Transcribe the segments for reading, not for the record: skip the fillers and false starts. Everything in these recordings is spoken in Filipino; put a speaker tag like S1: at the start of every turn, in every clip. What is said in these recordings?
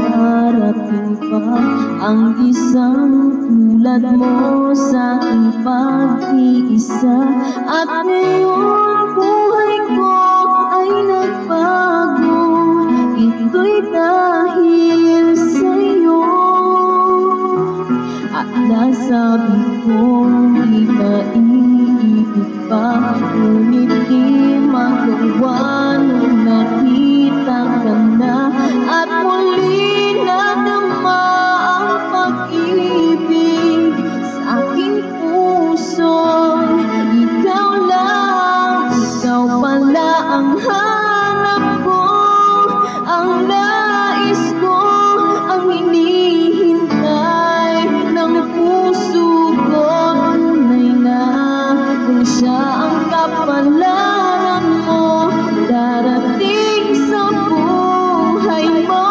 S1: darating pa ang isang tulad mo sa aking pag-iisa. At ngayon buhay ko ay nagbago, ito'y dahil sa'yo. At nasabi kong di naiibig pa, ngunit di magawa nung nakita ka na. At muli nadama ang pag-ibig sa aking puso. Ikaw lang, ikaw pala ang hanap ko, ang nais ko, ang hinihintay ng puso ko. Tunay na kung siya ang kapalaran mo, darating sa buhay mo.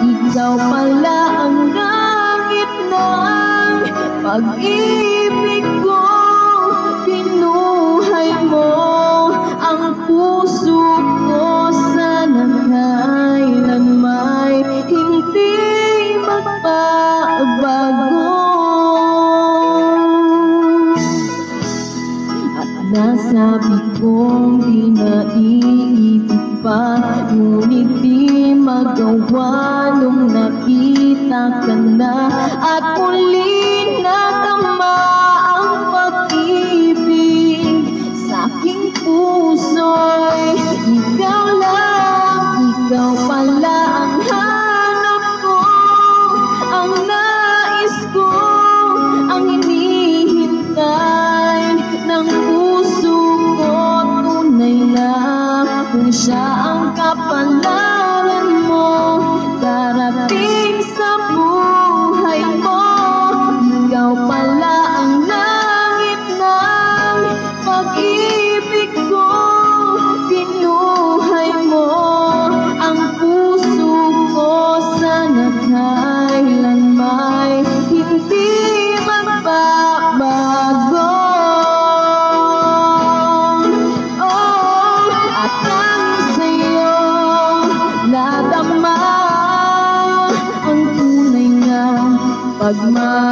S1: Ikaw pala ang langit ng pag-ibig ko, pinuhay mo ang puso ko. Sana kailanman hindi magbabago. At nasabi kong di naiibig pa, ngunit di magawa nung nakita ka na. At muli nadama ang pag-ibig sa aking puso'y. Ikaw lang, ikaw pala ang hanap ko, ang nais ko, ang hinihintay ng puso ko. Tunay na kung siya ang kapalaran mo, darating sa buhay mo. Ikaw pala ang langit ng pag-ibig ko, pinuhay mo ang puso ko. Sana kailanman hindi magbabago. At nang sa'yo nadama ang tunay na pagmamahal.